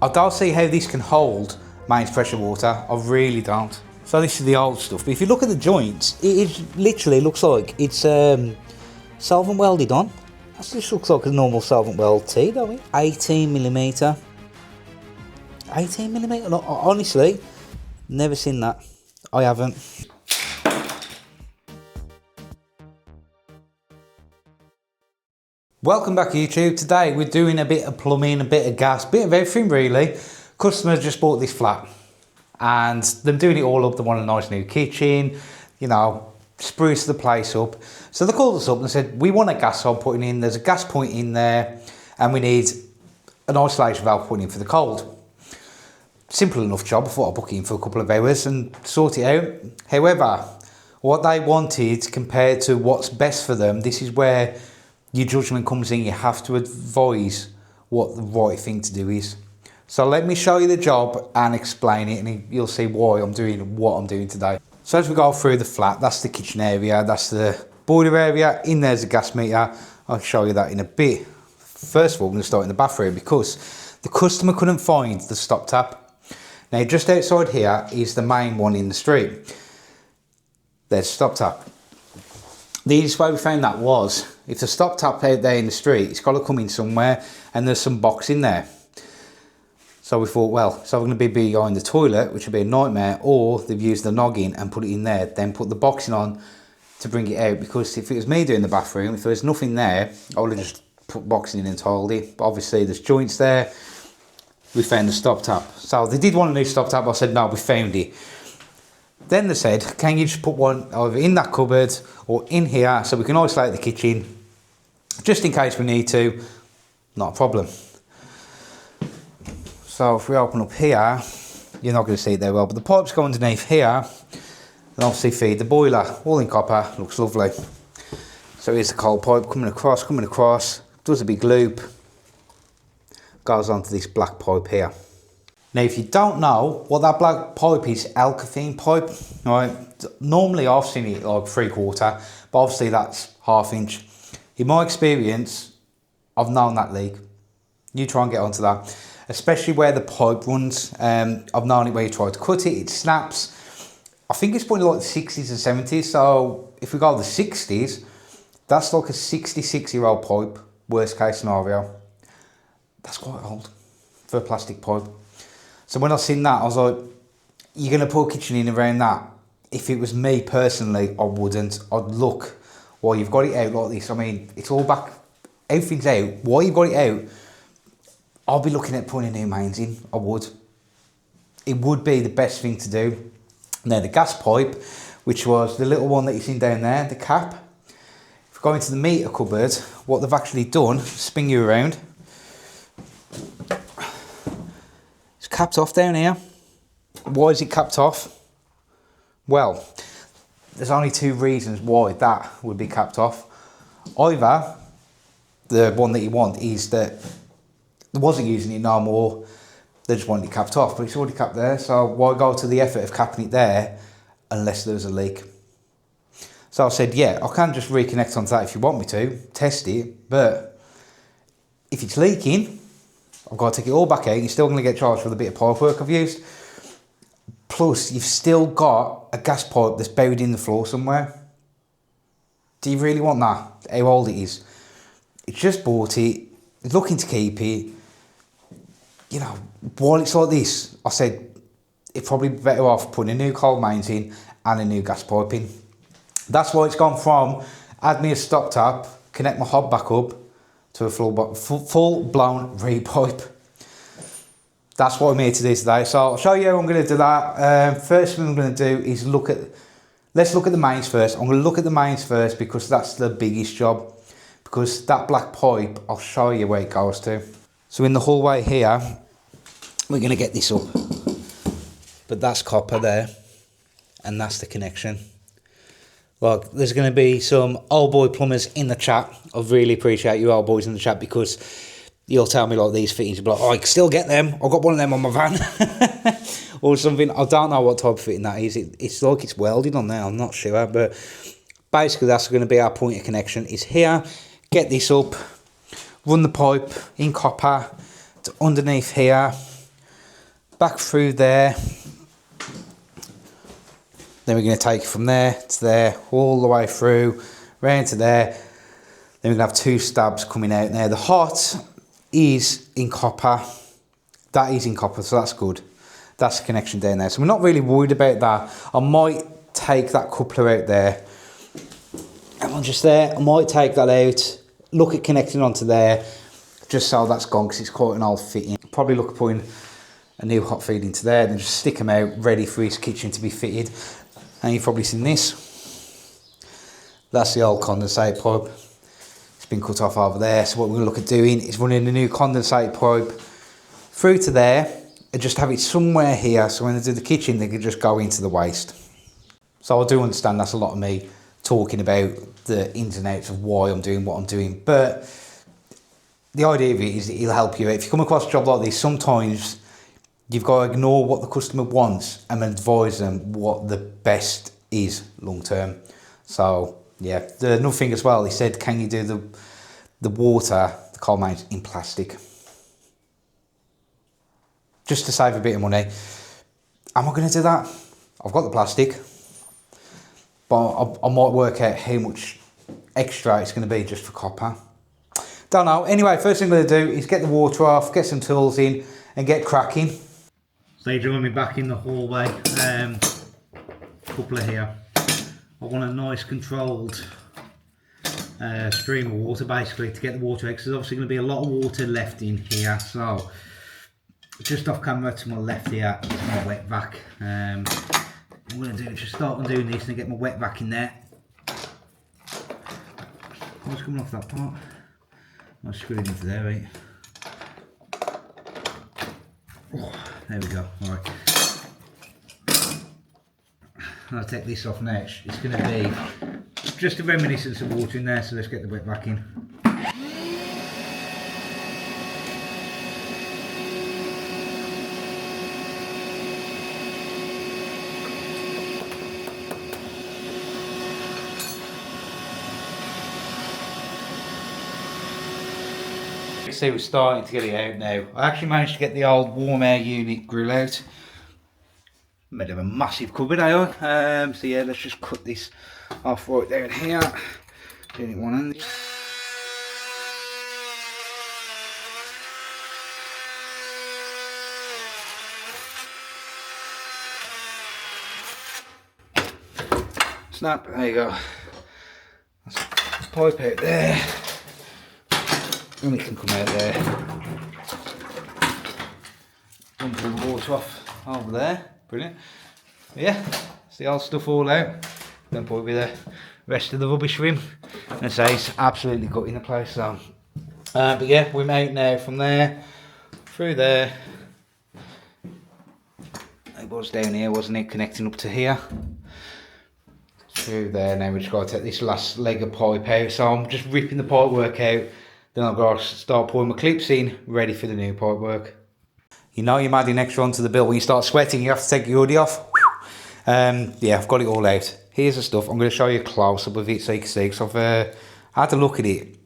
I don't see how this can hold mains pressure water, I really don't. So this is the old stuff, but if you look at the joints, it literally looks like it's solvent welded on. That just looks like a normal solvent weld tee, don't it? 18mm. 18mm? Honestly, never seen that. I haven't. Welcome back YouTube. Today we're doing a bit of plumbing, a bit of gas, a bit of everything really. Customers just bought this flat and they're doing it all up. They want a nice new kitchen, you know, spruce the place up. So they called us up and said, we want a gas hob putting in, there's a gas point in there and we need an isolation valve putting in for the cold. Simple enough job. I thought I'd book it in for a couple of hours and sort it out. However, what they wanted compared to what's best for them, this is where your judgment comes in. You have to advise what the right thing to do is. So let me show you the job and explain it, and you'll see why I'm doing what I'm doing today. So as we go through the flat, that's the kitchen area, that's the boiler area, in there's the gas meter. I'll show you that in a bit. First of all, I'm going to start in the bathroom because the customer couldn't find the stop tap. Now just outside here is the main one in the street. There's stop tap. The easiest way we found that was, if the stop tap out there in the street, it's got to come in somewhere and there's some box in there. So we thought, well, it's either going to be behind the toilet, which would be a nightmare, or they've used the noggin and put it in there, then put the boxing on to bring it out. Because if it was me doing the bathroom, if there was nothing there, I would have just put boxing in entirely. But obviously there's joints there. We found the stop tap. So they did want a new stop tap. I said, no, we found it. Then they said, can you just put one either in that cupboard or in here so we can isolate the kitchen, just in case we need to. Not a problem. So if we open up here, you're not going to see it there well, but the pipes go underneath here and obviously feed the boiler. All in copper, looks lovely. So here's the cold pipe coming across, does a big loop, goes onto this black pipe here. Now if you don't know what that black pipe is, alkathene pipe, right? Normally I've seen it like 3/4, but obviously that's 1/2 inch. In my experience, I've known that leak. You try and get onto that, especially where the pipe runs. I've known it where you try to cut it, it snaps. I think it's probably like the 60s and 70s, so if we go the 60s, that's like a 66-year-old pipe, worst case scenario. That's quite old for a plastic pipe. So when I seen that, I was like, you're going to put a kitchen in around that? If it was me personally, I wouldn't. I'd look, well, you've got it out like this. I mean, it's all back, everything's out. Why you've got it out, I'll be looking at putting a new mains in. I would. It would be the best thing to do. Now, the gas pipe, which was the little one that you've seen down there, the cap. If you go into the meter cupboard, what they've actually done, spin you around, capped off down here. Why is it capped off? Well, there's only two reasons why that would be capped off. Either the one that you want is that they wasn't using it no more, they just wanted it capped off, but it's already capped there, so why go to the effort of capping it there unless there's a leak? So I said, yeah, I can just reconnect onto that if you want me to, test it, but if it's leaking, I've got to take it all back out. You're still going to get charged for the bit of pipe work I've used. Plus, you've still got a gas pipe that's buried in the floor somewhere. Do you really want that? How old it is? It's just bought it. It's looking to keep it. You know, while it's like this, I said, it'd probably be better off putting a new cold mains in and a new gas pipe in. That's why it's gone from, add me a stop tap, connect my hob back up, to a full-blown re-pipe. That's what I'm here to do today. So I'll show you how I'm going to do that. First thing I'm going to do is let's look at the mains first. I'm going to look at the mains first because that's the biggest job. Because that black pipe, I'll show you where it goes to. So in the hallway here, we're going to get this up. But that's copper there. And that's the connection. Well, there's going to be some old boy plumbers in the chat. I really appreciate you old boys in the chat because you'll tell me like these fittings. You'll be like, oh, I can still get them. I've got one of them on my van. Or something. I don't know what type of fitting that is. It's like it's welded on there. I'm not sure. But basically, that's going to be our point of connection. Is here. Get this up. Run the pipe in copper to underneath here. back through there. Then we're going to take it from there to there, all the way through, round to there. Then we're going to have 2 stabs coming out there. The hot is in copper. That is in copper, so that's good. That's the connection down there. So we're not really worried about that. I might take that coupler out there. And on just there, I might take that out, look at connecting onto there, just so that's gone because it's quite an old fitting. Probably look at putting a new hot feed into there, then just stick them out ready for his kitchen to be fitted. And you've probably seen this. That's the old condensate pipe. It's been cut off over there. So what we're going to look at doing is running a new condensate pipe through to there and just have it somewhere here, so when they do the kitchen they can just go into the waste. So I do understand that's a lot of me talking about the ins and outs of why I'm doing what I'm doing, but the idea of it is that it'll help you. If you come across a job like this, sometimes you've got to ignore what the customer wants and advise them what the best is long term. So yeah, another thing as well, he said, can you do the water, the coal mains in plastic? Just to save a bit of money. Am I going to do that? I've got the plastic, but I might work out how much extra it's going to be just for copper. Don't know. Anyway, first thing I'm going to do is get the water off, get some tools in and get cracking. So you join me back in the hallway. Coupler here. I want a nice controlled stream of water basically to get the water out, because there's obviously going to be a lot of water left in here. So just off camera to my left here is my wet vac. I'm going to do just start on doing this and get my wet vac in there. What's coming off that part? I'll screw it into there, right? Oh, there we go. All right. I'll take this off now. It's going to be just a reminiscence of water in there, so let's get the wet vac in. See, we're starting to get it out now. I actually managed to get the old warm air unit grill out. Made of a massive cupboard, so yeah, let's just cut this off right down here. Doing it one hand. Snap, there you go. That's the pipe out there. And it can come out there. Dump all the water off over there. Brilliant. Yeah, it's the old stuff all out. Then put with the rest of the rubbish rim. And I say it's absolutely gutting the place. So, but yeah, we're out now from there through there. It was down here, wasn't it? Connecting up to here. Through there. Now we've just got to take this last leg of pipe out. So I'm just ripping the pipe work out. Then I've got to start putting my clips in, ready for the new pipe work. You know you're adding extra onto the bill. When you start sweating, you have to take your hoodie off. Yeah, I've got it all out. Here's the stuff. I'm going to show you a close-up of it so you can see, because I've had a look at it.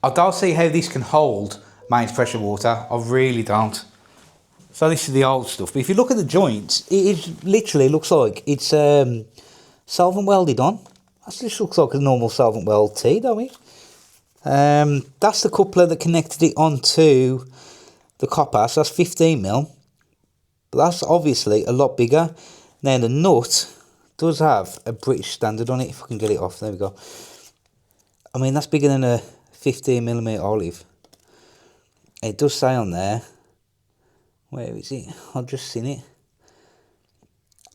I don't see how this can hold mains pressure water. I really don't. So this is the old stuff. But if you look at the joints, it literally looks like it's solvent welded on. That just looks like a normal solvent weld tee, don't it? That's the coupler that connected it onto the copper, so that's 15mm, but that's obviously a lot bigger. Now the nut does have a British standard on it, if I can get it off. There we go. I mean, that's bigger than a 15mm olive. It does say on there, where is it? I've just seen it,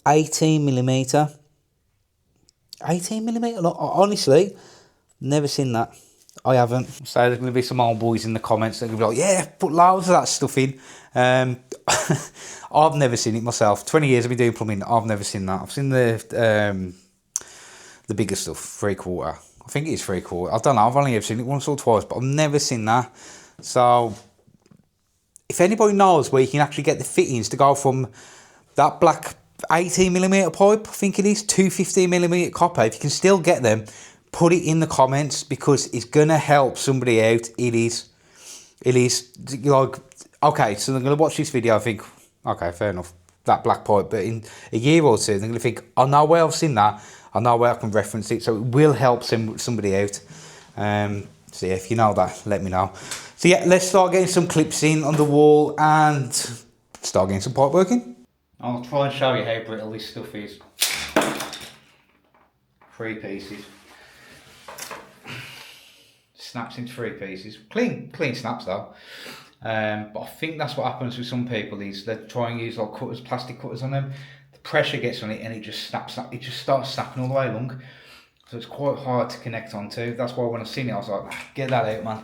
18mm. 18mm? Honestly, never seen that. I haven't. So there's going to be some old boys in the comments that are going to be like, yeah, put loads of that stuff in. I've never seen it myself. 20 years I've been doing plumbing, I've never seen that. I've seen the bigger stuff, 3/4. I think it is 3/4. I don't know, I've only ever seen it once or twice, but I've never seen that. So if anybody knows where you can actually get the fittings to go from that black 18mm pipe, I think it is, to 15mm copper, if you can still get them, put it in the comments, because it's going to help somebody out. It is like, okay, so they're going to watch this video, I think, Okay, fair enough. That black pipe, but in a year or two, they're going to think, I know where I've seen that, I know where I can reference it, so it will help somebody out. So yeah, if you know that, let me know. So yeah, let's start getting some clips in on the wall and start getting some pipe working. I'll try and show you how brittle this stuff is. 3 pieces. Snaps into 3 pieces. Clean snaps though. But I think that's what happens with some people is they try and use like cutters, plastic cutters on them. The pressure gets on it and it just snaps. It just starts snapping all the way along. So it's quite hard to connect onto. That's why when I seen it, I was like, get that out, man.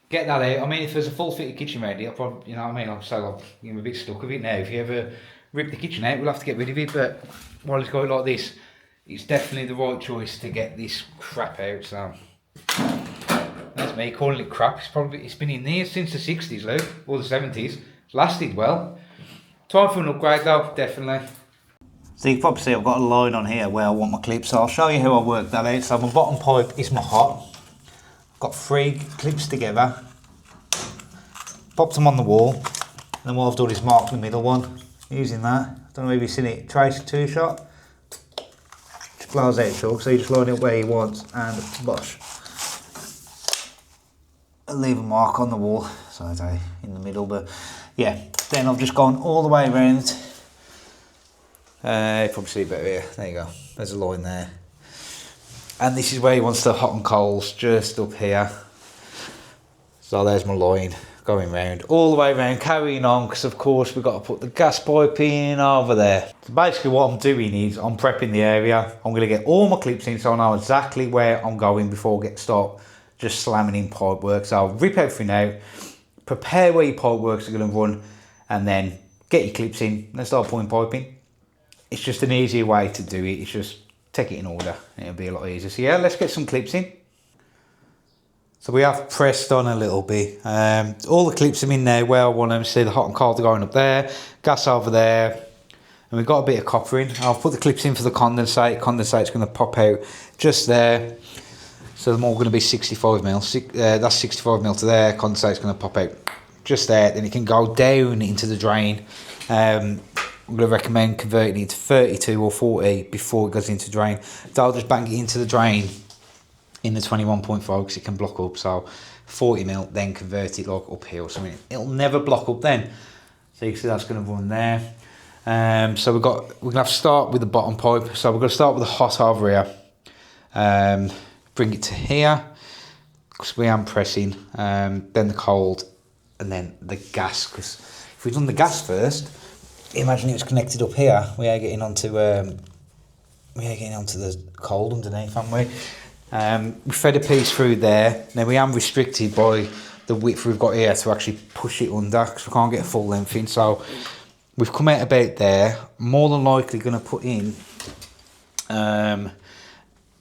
Get that out. I mean, if there's a full fitted kitchen ready, I'll probably, you know what I mean, I'll say like, I'm a bit stuck with it now. If you ever rip the kitchen out, we'll have to get rid of it. But while it's going like this, it's definitely the right choice to get this crap out. So that's me calling it crap. It's been in there since the 60s, Lou, or the 70s. It's lasted well. Time for an upgrade though, definitely. So you can probably see I've got a line on here where I want my clips, so I'll show you how I work that out. So my bottom pipe is my hot. I've got 3 clips together, popped them on the wall, and then what I've done is mark the middle one using that. I don't know if you've seen it, trace 2-shot. Just blows out chalk, so you just line it where you want and bosh. And leave a mark on the wall, so I say in the middle, but yeah, then I've just gone all the way around. You probably see it better here. There you go. There's a line there. And this is where he wants the hot and coals, just up here. So there's my line going round, all the way around, carrying on, because of course we've got to put the gas pipe in over there. So basically what I'm doing is I'm prepping the area. I'm going to get all my clips in so I know exactly where I'm going before I start just slamming in pipe work. So I'll rip everything out, prepare where your pipe works are going to run, and then get your clips in and start putting pipe in. It's just an easier way to do it. It's just take it in order and it'll be a lot easier. So yeah, let's get some clips in. So we have pressed on a little bit. All the clips are in there where I want them. See the hot and cold are going up there, gas over there, and we've got a bit of copper in. I'll put the clips in for the condensate. Condensate's going to pop out just there. So they're all going to be 65mm. That's 65mm to there. Condensate's going to pop out just there. Then it can go down into the drain. I'm going to recommend converting it to 32 or 40 before it goes into the drain. So I'll just bang it into the drain in the 21.5 because it can block up. So 40mm, then convert it like uphill. So it'll never block up then. So you can see that's going to run there. So we're going to have to start with the bottom pipe. So we're going to start with the hot over here. Bring it to here because we am pressing. Then the cold, and then the gas. Because if we've done the gas first, imagine it was connected up here. We are getting onto the cold underneath, aren't we? We fed a piece through there. Now we am restricted by the width we've got here to actually push it under because we can't get a full length in. So we've come out about there. More than likely going to put in a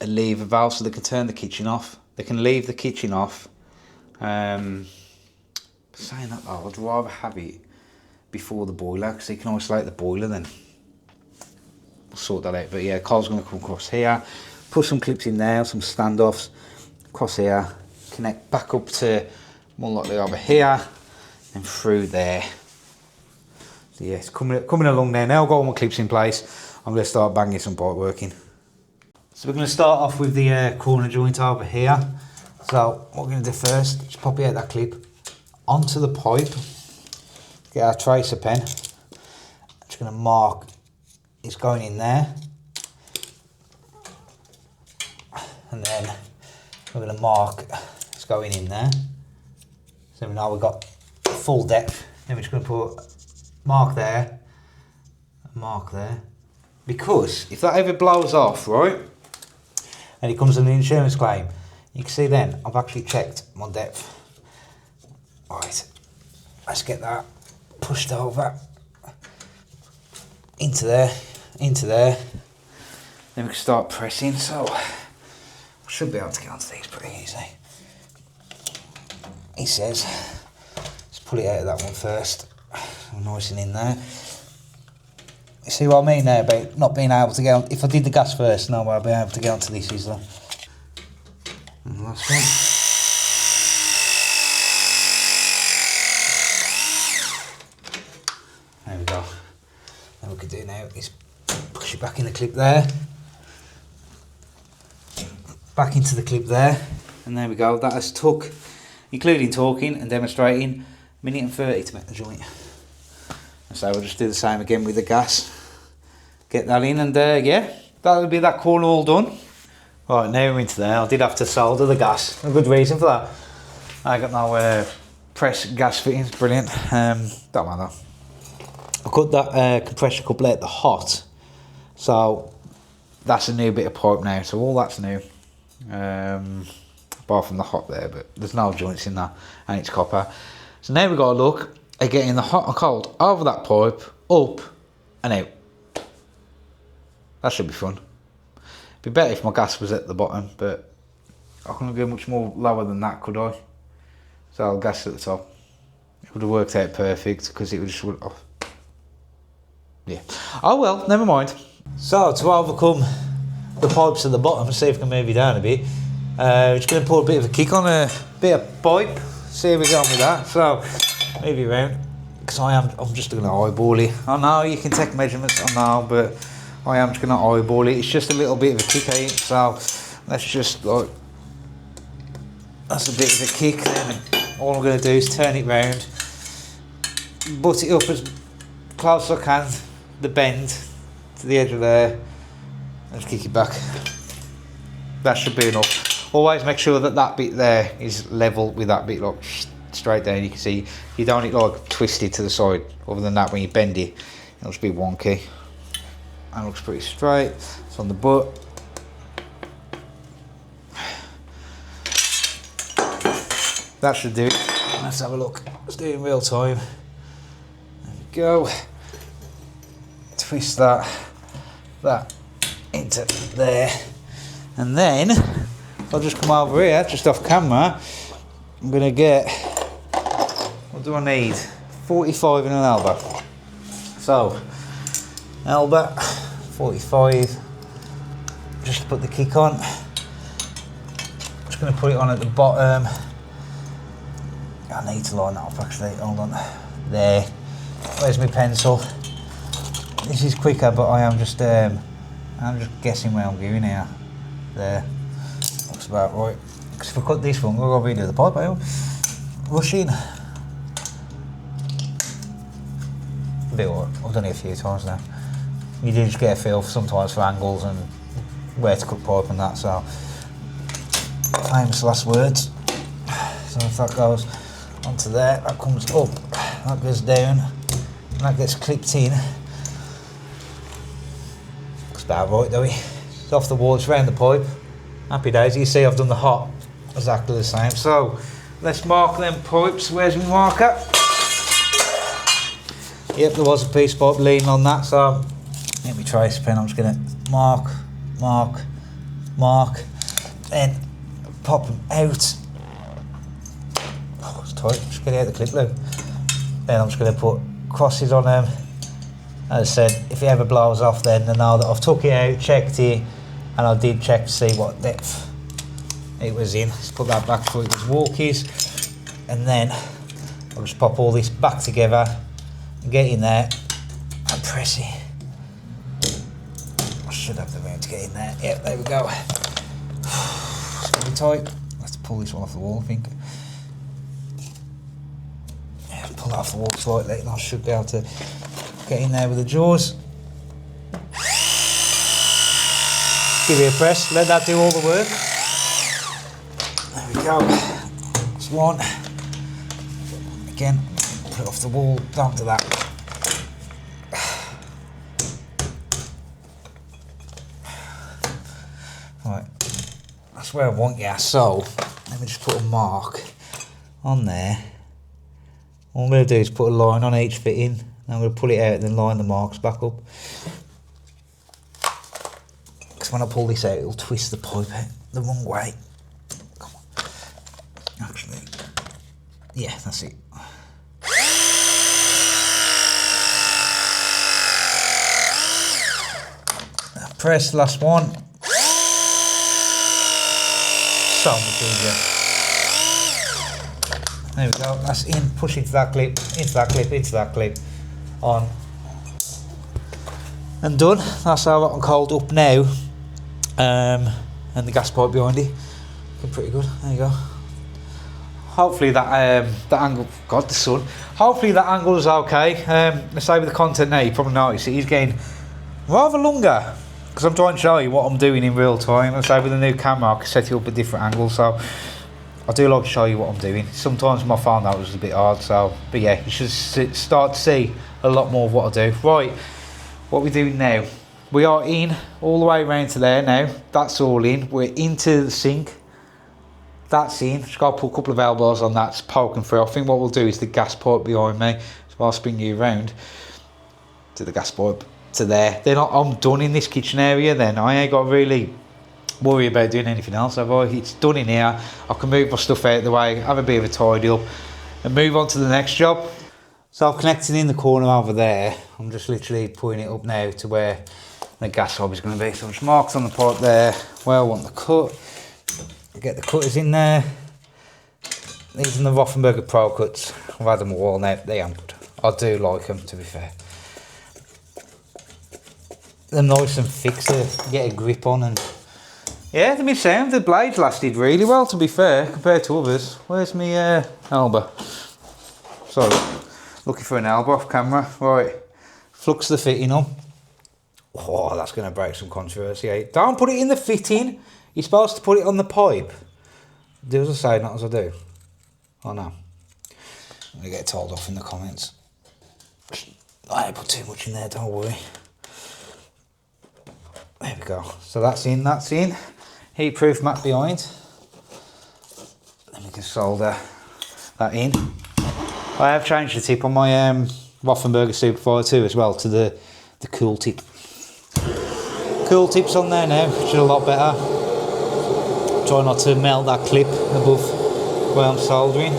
lever valve so they can turn the kitchen off. They can leave the kitchen off. Saying that though, I'd rather have it before the boiler because you can isolate the boiler then. We'll sort that out. But yeah, Carl's going to come across here, put some clips in there, some standoffs across here, connect back up to more likely over here and through there. So yeah, it's coming along there. Now I've got all my clips in place, I'm going to start banging some pipe working. So we're going to start off with the corner joint over here. So what we're going to do first, just pop out that clip onto the pipe. Get our tracer pen. I'm just going to mark it's going in there. And then we're going to mark it's going in there. So now we've got full depth. Then we're just going to put mark there, mark there. Because if that ever blows off, right, and it comes on the insurance claim, you can see then I've actually checked my depth. Right, let's get that pushed over into there, then we can start pressing. So I should be able to get onto these pretty easy. He says let's pull it out of that one first. Nice and in there. You see what I mean there about not being able to get on? If I did the gas first, no way I'll be able to get onto this easily. And the last one. There we go. Then we can do now is push it back in the clip there. Back into the clip there. And there we go. That has took, including talking and demonstrating, 1:30 to make the joint. And so we'll just do the same again with the gas. Get that in and yeah, that'll be that corner all done. Right, now we're into there. I did have to solder the gas. A good reason for that. I got no press gas fittings, brilliant. Don't matter. I cut that compressor coupler out the hot, so that's a new bit of pipe now. So all that's new, apart from the hot there, but there's no joints in that, and it's copper. So now we've got to look at getting the hot and cold over that pipe, up and out. That should be fun. It'd be better if my gas was at the bottom, but I couldn't go much more lower than that, could I? So I'll gas at the top. It would have worked out perfect because it would just went off. Yeah. Oh well, never mind. So to overcome the pipes at the bottom, see if we can move it down a bit. Just going to put a bit of a kick on a bit of pipe. See how we get on with that. So move it around because I'm just going to eyeball it. I know you can take measurements. I know, but I am just going to eyeball it. It's just a little bit of a kick, eh? So let's just like, that's a bit of a kick. Then all I'm going to do is turn it round, butt it up as close as I can, the bend to the edge of there, and kick it back. That should be enough. Always make sure that that bit there is level with that bit, like straight down. You can see you don't need like twisted to the side. Other than that, when you bend it, it'll just be wonky. And looks pretty straight. It's on the butt. That should do it. Let's have a look. Let's do it in real time. There we go. Twist that into there. And then I'll just come over here, just off camera. I'm gonna get, what do I need? 45 in an elbow. So, elbow, 45. Just put the kick on. Just gonna put it on at the bottom. I need to line that up actually, hold on. There. Where's my pencil? This is quicker, but I'm just guessing where I'm going here. There. Looks about right. Because if I cut this one, we'll go redo the pipe, rushing. A bit alright. I've done it a few times now. You do just get a feel sometimes for angles and where to cut pipe and that, so famous last words. So if that goes onto there, that comes up, that goes down, and that gets clipped in. Looks about right, though. It's off the wall, it's round the pipe. Happy days. You see I've done the hot exactly the same. So let's mark them pipes. Where's my marker? Yep, there was a piece of pipe leaning on that, so let me trace pen. I'm just going to mark, then pop them out. Oh, it's tight. Just get out the clip loop. Then I'm just going to put crosses on them. As I said, if it ever blows off, then I know that I've took it out, checked it, and I did check to see what depth it was in. Let's put that back so it was walkies, and then I'll just pop all this back together, get in there, and press it. I should have the room to get in there. Yep, there we go. It's going to be tight. Let's pull this one off the wall, I think. Yeah, pull it off the wall slightly, and I should be able to get in there with the jaws. Give it a press, let that do all the work. There we go. That's one. Again, put it off the wall, down to that. Right, that's where I want you. So, let me just put a mark on there. All I'm going to do is put a line on each fitting. I'm going to pull it out and then line the marks back up. Because when I pull this out, it'll twist the pipe out the wrong way. Come on. Actually, yeah, that's it. Now press, last one. So much easier. There we go, that's in, push into that clip, into that clip, into that clip. On, and done. That's how hot and cold up now. And the gas pipe behind it, looking pretty good. There you go. Hopefully that angle, God, the sun. Hopefully that angle is okay. Let's say with the content now, you probably notice it is getting rather longer because I'm trying to show you what I'm doing in real time. Let's say with the new camera, I can set it up at different angles. So I do like to show you what I'm doing. Sometimes my phone that was a bit hard. So, but yeah, you should start to see a lot more of what I do. Right, what we're doing now. We are in all the way around to there now. That's all in. We're into the sink. That's in. Just got to put a couple of elbows on that's poking through. I think what we'll do is the gas pipe behind me. So I'll spin you around to the gas pipe to there. Then I'm done in this kitchen area. Then I ain't got to really worry about doing anything else, have I? It's done in here. I can move my stuff out of the way, have a bit of a tidy up, and move on to the next job. So I've connected in the corner over there. I'm just literally putting it up now to where the gas hob is going to be. So I'm just marked on the pipe there where I want the cut. Get the cutters in there. These are the Rothenberger Pro cuts. I've had them all now. They aren't good. I do like them, to be fair. They're nice and thick to get a grip on, and yeah, to be sound. The blades lasted really well, to be fair, compared to others. Where's my elbow? Sorry, looking for an elbow off camera. Right, flux the fitting on. Oh, that's going to break some controversy. Eh? Don't put it in the fitting. You're supposed to put it on the pipe. Do as I say, not as I do. Oh no. I'm going to get told off in the comments. I ain't put too much in there, don't worry. There we go. So that's in, that's in. Heat-proof mat behind. Then we can solder that in. I have changed the tip on my Rothenberger Superfire 2 as well to the cool tip. Cool tips on there now, which is a lot better. Try not to melt that clip above where I'm soldering.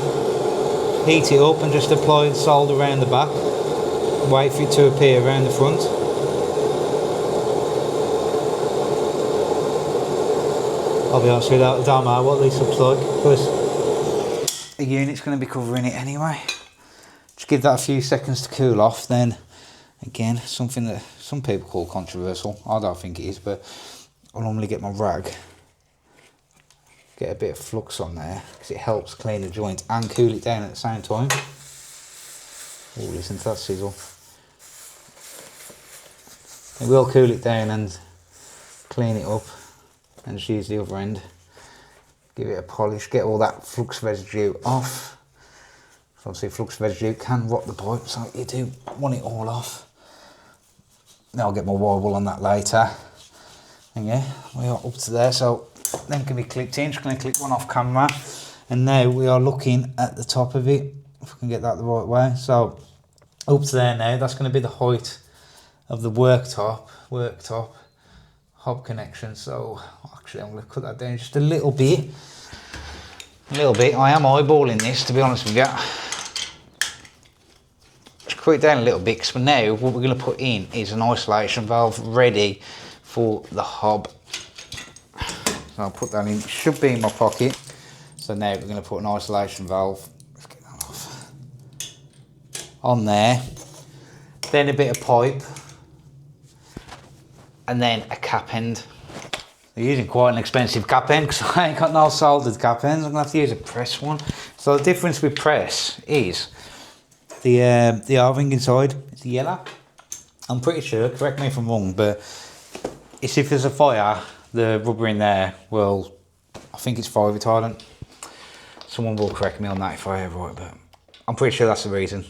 Heat it up and just apply the solder around the back. Wait for it to appear around the front. I'll be honest with you, it don't matter what this looks like because the unit's going to be covering it anyway. Just give that a few seconds to cool off, then again, something that some people call controversial. I don't think it is, but I normally get my rag, get a bit of flux on there because it helps clean the joint and cool it down at the same time. Oh, listen to that sizzle. It will cool it down and clean it up, and just use the other end, give it a polish, get all that flux residue off. Obviously flux residue can rot the pipe, so you do want it all off. Now I'll get my wire wool on that later. And yeah, we are up to there, so then can be clipped in. Just going to clip one off camera. And now we are looking at the top of it, if we can get that the right way. So up to there now, that's going to be the height of the worktop hob connection. So actually I'm going to cut that down just a little bit. I am eyeballing this, to be honest with you. Just cut it down a little bit, because for now what we're going to put in is an isolation valve ready for the hob. So I'll put that in, it should be in my pocket. So now we're going to put an isolation valve, let's get that off, on there, then a bit of pipe, and then a cap end. They're using quite an expensive cap end because I ain't got no soldered cap ends. I'm going to have to use a press one. So the difference with press is the O-ring inside is yellow. I'm pretty sure, correct me if I'm wrong, but it's if there's a fire, the rubber in there will, I think it's fire retardant. Someone will correct me on that if I ever right, but I'm pretty sure that's the reason.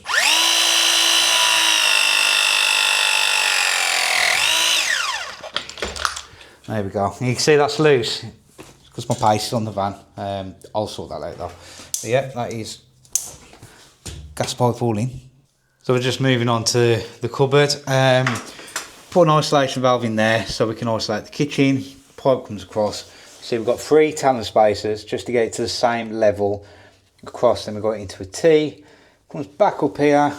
There we go. You can see that's loose because my paste is on the van. I'll sort that out though. But yeah, that is gas pipe all in. So we're just moving on to the cupboard. Put an isolation valve in there so we can isolate the kitchen. Pipe comes across. See, we've got 3 Talon spacers just to get it to the same level across. Then we've got it into a T. Comes back up here.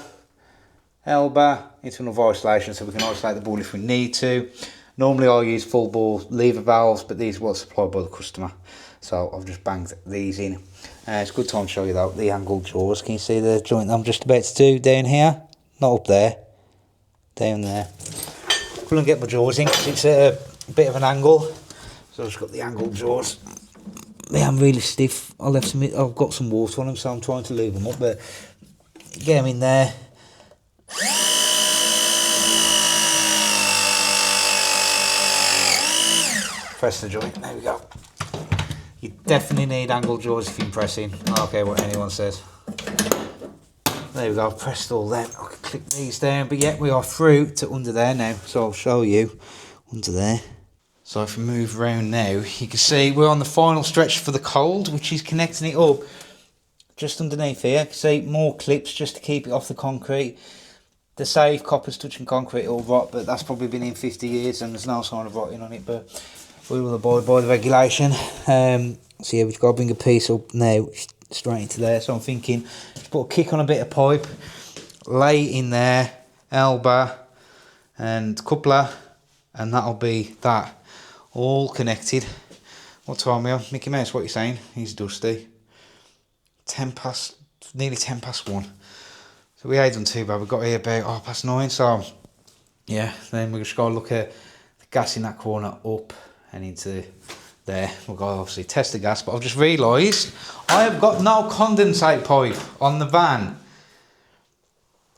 Elbow into another isolation so we can isolate the ball if we need to. Normally I use full bore lever valves, but these were supplied by the customer, so I've just banged these in. It's a good time to show you though the angled jaws. Can you see the joint I'm just about to do down here? Not up there, down there. couple and get my jaws in because it's at a bit of an angle. So I've just got the angled jaws. They are really stiff. I've got some water on them, so I'm trying to lube them up, but get them in there. Press the joint, there we go. You definitely need angled jaws if you're pressing. I don't care what anyone says. There we go, I've pressed all them. I can click these down, but yeah, we are through to under there now, so I'll show you under there. So if we move around now, you can see we're on the final stretch for the cold, which is connecting it up just underneath here. You can see more clips just to keep it off the concrete. They say if copper's touching concrete it'll rot, but that's probably been in 50 years and there's no sign of rotting on it, but we will abide by the regulation. So yeah, we've got to bring a piece up now straight into there. So I'm thinking, just put a kick on a bit of pipe, lay it in there, elbow and coupler, and that'll be that. All connected. What time are we on? Mickey Mouse, what are you saying? He's dusty. 10 past, nearly 10 past 1. So we ain't done too bad. We got here about 9:30. So yeah, then we just got to look at the gas in that corner up and into there. We'll go obviously test the gas, but I've just realised I have got no condensate pipe on the van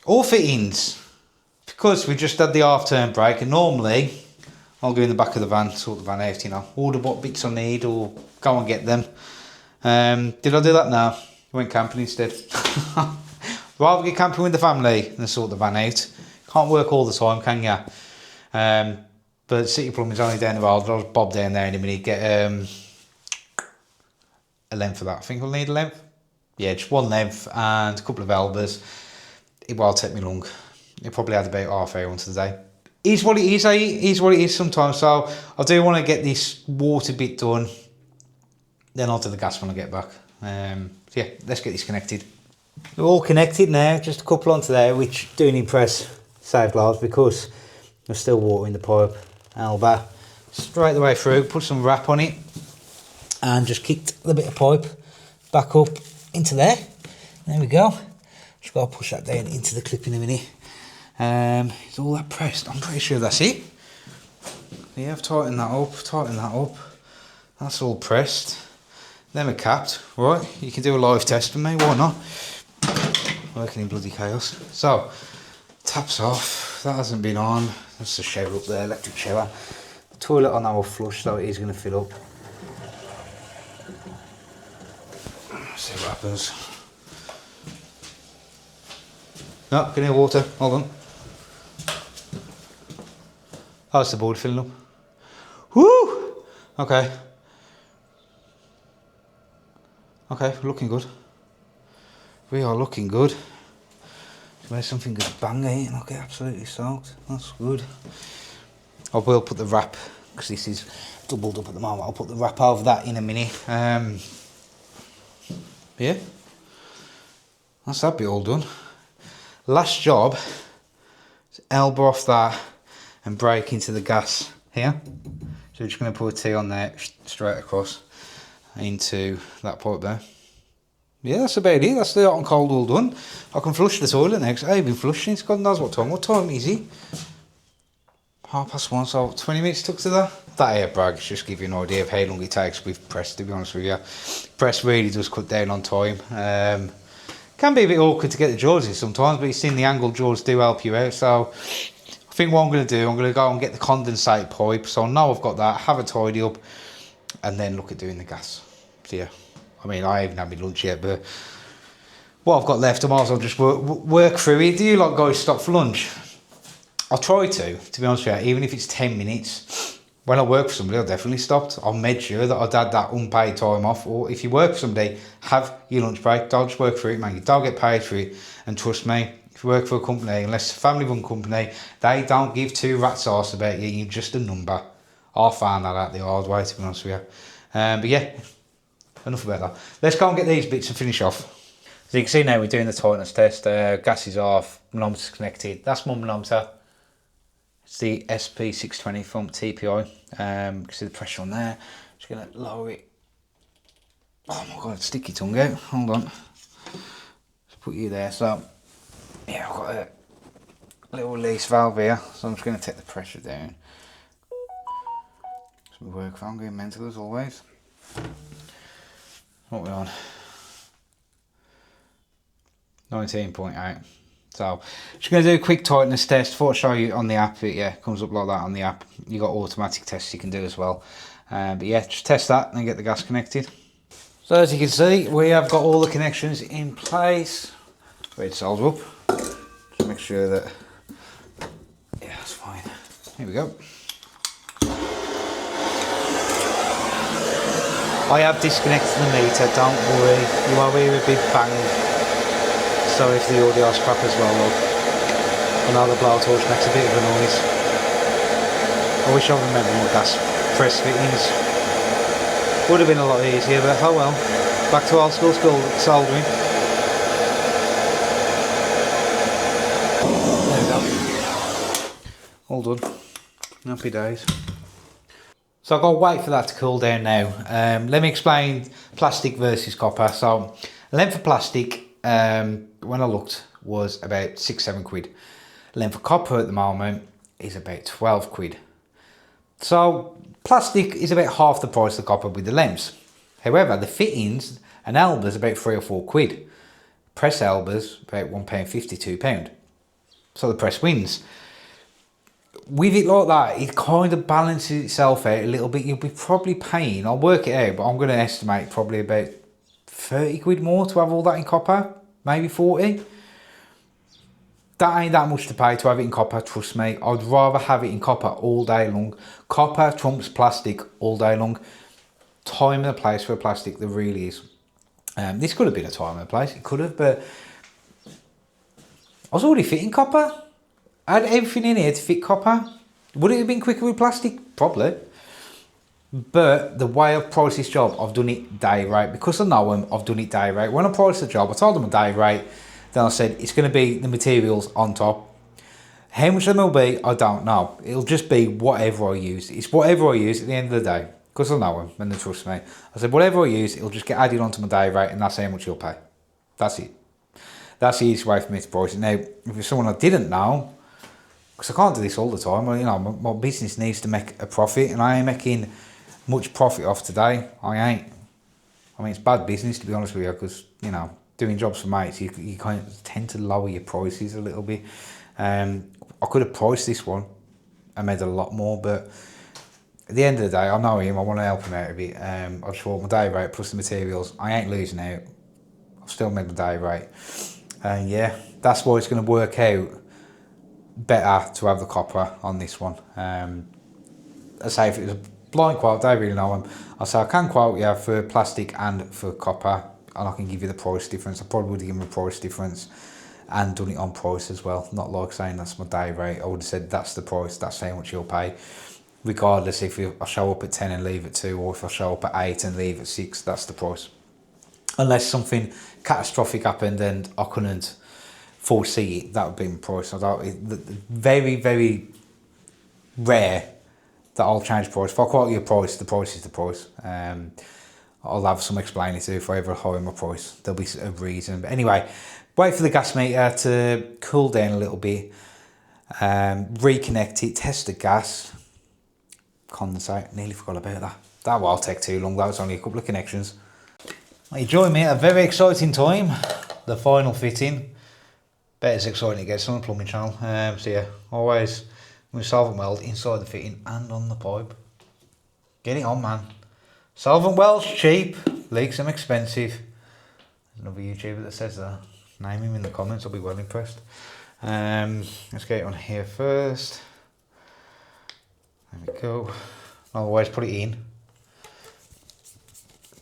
or fittings because we just had the half turn break, and normally I'll go in the back of the van, sort the van out, you know, order what bits I need or go and get them. Did I do that? No, went camping instead. Rather get camping with the family than sort the van out. Can't work all the time, can ya? But City Plumbing's only down the road. I'll just bob down there in a minute, get a length for that. I think I'll need a length. Yeah, just one length and a couple of elbows. It won't take me long. It probably had about half hour onto the day. Is what it is, eh? Is what it is sometimes. So I do want to get this water bit done. Then I'll do the gas when I get back. So yeah, let's get this connected. We're all connected now. Just a couple onto there, which do impress saved lives because there's still water in the pipe. Elbow straight the way through. Put some wrap on it and just kicked the bit of pipe back up into there. There we go. Just got to push that down into the clip in a minute. Is all that pressed? I'm pretty sure that's it. Yeah, I've tightened that up, That's all pressed. Them are capped, right? You can do a live test with me, why not? Working in bloody chaos. So, taps off, that hasn't been on. That's the shower up there, electric shower. The toilet on our flush, so it is going to fill up. Let's see what happens. No, can hear water, hold on. Oh, it's the board filling up. Woo! Okay. Okay, we're looking good. We are looking good. Where something goes bang here and I'll get absolutely soaked. That's good. I will put the wrap, because this is doubled up at the moment. I'll put the wrap over that in a minute. Yeah. That's that bit all done. Last job is elbow off that and break into the gas here. So we're just going to put a T on there, straight across into that pipe there. Yeah, that's about it. That's the hot and cold all done. I can flush the toilet next. I've been flushing. It's God knows what time. What time is it? 1:30, so 20 minutes took to that. That air brag just give you an idea of how long it takes with press, to be honest with you. Press really does cut down on time. Can be a bit awkward to get the jaws in sometimes, but you've seen the angled jaws do help you out. So I think what I'm going to do, I'm going to go and get the condensate pipe. So I know I've got that, have a tidy up, and then look at doing the gas. So yeah, I mean, I haven't had my lunch yet, but what I've got left, I might as well just work through it. Do you like guys stop for lunch? I'll try to be honest with you, even if it's 10 minutes. When I work for somebody, I'll definitely stop. I'll make sure that I've had that unpaid time off. Or if you work for somebody, have your lunch break. Don't just work for it, man. You don't get paid for it. And trust me, if you work for a company, unless it's a family-run company, they don't give two rat's arse about you. You're just a number. I found that out the hard way, to be honest with you. But yeah, enough about that. Let's go and get these bits and finish off. So you can see now we're doing the tightness test. Gas is off, manometer's connected. That's my manometer. It's the SP620 from TPI. You can see the pressure on there. Just going to lower it. Oh my god, sticky tongue out. Hold on. Just put you there. So, yeah, I've got little release valve here, so I'm just going to take the pressure down. It's my work phone going mental as always. What are we on? 19.8. So just going to do a quick tightness test. Before I show you on the app, it comes up like that on the app. You got automatic tests you can do as well. But yeah, just test that and get the gas connected. So as you can see, we have got all the connections in place. Ready to solder up. Just make sure that, yeah, that's fine. Here we go. I have disconnected the meter, don't worry. You will hear a big bang. Sorry if the audio's crap as well, look. I know the blowtorch makes a bit of a noise. I wish I remembered my gas press fittings. Would have been a lot easier, but oh well. Back to old school soldering. There we go. All done. Happy days. So I've got to wait for that to cool down now. Let me explain plastic versus copper. So length of plastic, when I looked, was about £6-7. Length of copper at the moment is about 12 quid. So plastic is about half the price of copper with the lengths. However, the fittings and elbows about £3 or £4. Press elbows about £1.50, £2. So the press wins. With it like that, it kind of balances itself out a little bit. You'll be probably paying, I'll work it out, but I'm going to estimate probably about 30 quid more to have all that in copper, maybe 40. That ain't that much to pay to have it in copper, trust me. I'd rather have it in copper all day long. Copper trumps plastic all day long. Time and a place for plastic, there really is. This could have been a time and a place, it could have, but I was already fitting copper. I had everything in here to fit copper. Would it have been quicker with plastic? Probably. But the way I've priced this job, I've done it day rate. Because I know them, I've done it day rate. When I priced the job, I told them a day rate. Then I said, it's going to be the materials on top. How much them will be, I don't know. It'll just be whatever I use. It's whatever I use at the end of the day. Because I know them and they trust me. I said, whatever I use, it'll just get added onto my day rate and that's how much you'll pay. That's it. That's the easiest way for me to price it. Now, if it's someone I didn't know, because I can't do this all the time. Well, you know, my business needs to make a profit, and I ain't making much profit off today. I ain't. I mean, it's bad business to be honest with you, because you know, doing jobs for mates, you kind of tend to lower your prices a little bit. I could have priced this one and made a lot more, but at the end of the day, I know him. I want to help him out a bit. I just thought my day rate plus the materials, I ain't losing out. I've still made my day rate, and yeah, that's why it's going to work out better to have the copper on this one. I say if it was a blind quote, I don't really know him. I'll say I can quote you for plastic and for copper, and I can give you the price difference. I probably would have given a price difference and done it on price as well. Not like saying that's my day rate. I would have said that's the price, that's how much you'll pay. Regardless if I show up at 10 and leave at 2, or if I show up at 8 and leave at 6, that's the price. Unless something catastrophic happened and I couldn't foresee it, that would be my price. Very, very rare that I'll change price. If I quote you a price, the price is the price. I'll have some explaining to if I ever hire my price. There'll be a reason. But anyway, wait for the gas meter to cool down a little bit. Reconnect it, test the gas. Condensate, nearly forgot about that. That won't take too long, that was only a couple of connections. You join me at a very exciting time, the final fitting. Bet it's exciting to get on the plumbing channel. So yeah, always with solvent weld inside the fitting and on the pipe. Get it on, man. Solvent weld's cheap, leaks them expensive. There's another YouTuber that says that. Name him in the comments, I'll be well impressed. Let's get it on here first. There we go. Always put it in.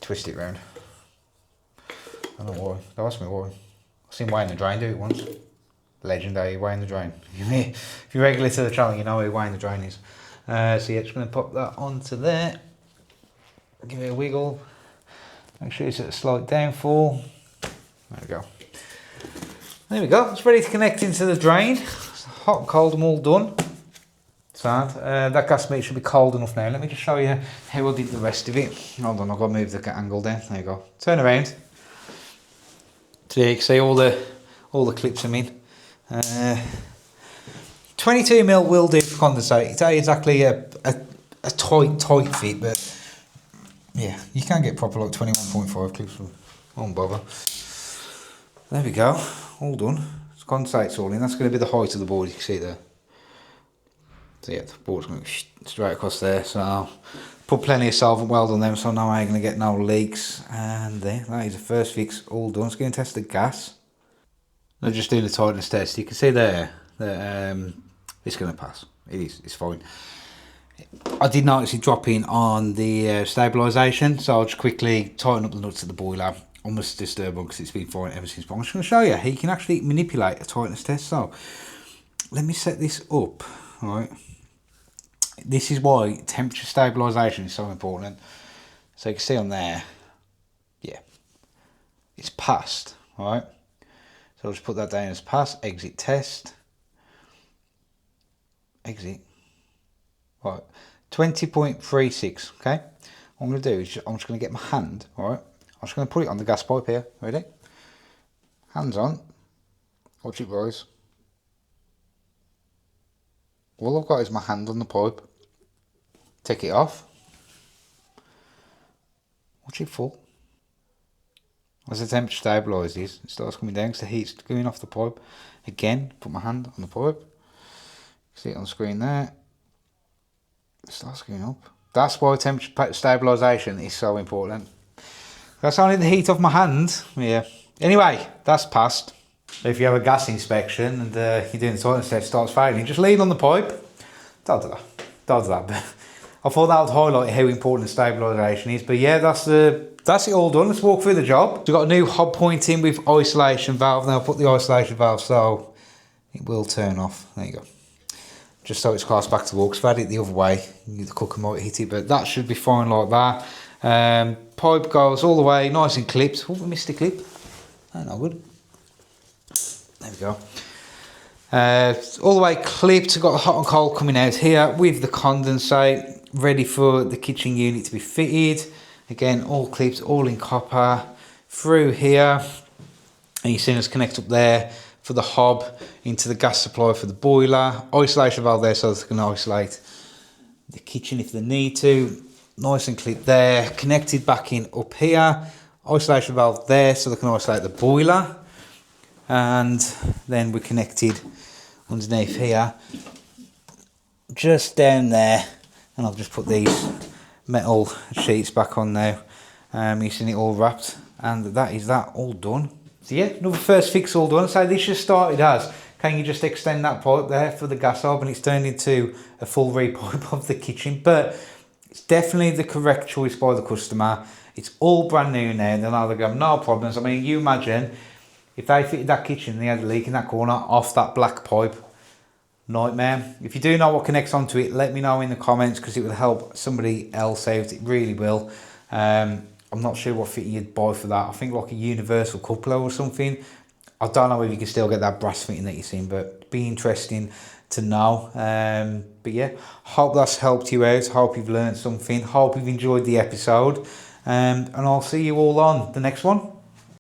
Twist it round. I don't know why. Don't ask me why. I've seen Wayne the Drain do it once. Legendary Wayne the Drain. If you're regular to the channel, you know who Wayne the Drain is. So yeah, just going to pop that onto there. Give it a wiggle. Make sure it's at a slight downfall. There we go. There we go. It's ready to connect into the drain. It's hot and cold and all done. Sound. That gas meter should be cold enough now. Let me just show you how I did the rest of it. Hold on, I've got to move the angle down. There you go. Turn around. So you can see all the clips I'm in. 22mm will do for condensate. It's not exactly a tight fit, but yeah, you can get proper like 21.5 clips. Won't bother. There we go, all done. It's condensate's all in. That's going to be the height of the board. You can see there. So yeah, the board's going straight across there. So I'll put plenty of solvent weld on them, so now I ain't going to get no leaks. And there, that is the first fix all done. Let's go and test the gas. I'm just doing the tightness test. You can see there that it's going to pass. It is. It's fine. I did notice it dropping on the stabilisation, so I'll just quickly tighten up the nuts of the boiler. Almost disturb one because it's been fine ever since. But I'm just going to show you how you can actually manipulate a tightness test. So let me set this up. All right. This is why temperature stabilisation is so important. So you can see on there, yeah, it's passed. All right. So I'll just put that down as pass, exit test, exit, right, 20.36, okay? What I'm going to do is I'm just going to get my hand, all right? I'm just going to put it on the gas pipe here, ready? Hands on, watch it rise. All I've got is my hand on the pipe. Take it off. Watch it fall. As the temperature stabilises, it starts coming down because the heat's going off the pipe. Again, put my hand on the pipe. See it on the screen there. It starts going up. That's why temperature stabilisation is so important. That's only the heat of my hand. Yeah. Anyway, that's passed. If you have a gas inspection and you're doing the tightness test, starts failing, just lean on the pipe. Don't do that. Don't do that. But I thought that would highlight how important stabilisation is. But yeah, that's it all done. Let's walk through the job. We've got a new hob point in with isolation valve. Now I'll put the isolation valve so it will turn off. There you go. Just so it's cast back to walk. If I had it the other way, the cooker might hit it, but that should be fine like that. Pipe goes all the way, nice and clipped. Oh, we missed a clip. Oh, not good. There we go. All the way clipped. Got the hot and cold coming out here with the condensate, ready for the kitchen unit to be fitted. Again, all clipped, all in copper, through here. And you've seen us connect up there for the hob into the gas supply for the boiler. Isolation valve there so they can isolate the kitchen if they need to. Nice and clipped there. Connected back in up here. Isolation valve there so they can isolate the boiler. And then we're connected underneath here. Just down there. And I've just put these metal sheets back on now. You've seen it all wrapped. And that is that all done. So yeah, another first fix all done. So this just started as, can you just extend that pipe there for the gas hob, and it's turned into a full repipe of the kitchen. But it's definitely the correct choice by the customer. It's all brand new now. They'll either go, no problems. I mean, you imagine if they fitted that kitchen and they had a leak in that corner off that black pipe. Nightmare. If you do know what connects onto it, let me know in the comments because it will help somebody else out. It really will. I'm not sure what fitting you'd buy for that. I think like a universal coupler or something. I don't know if you can still get that brass fitting that you've seen, but it'd be interesting to know. But yeah, hope that's helped you out. Hope you've learned something. Hope you've enjoyed the episode. And I'll see you all on the next one.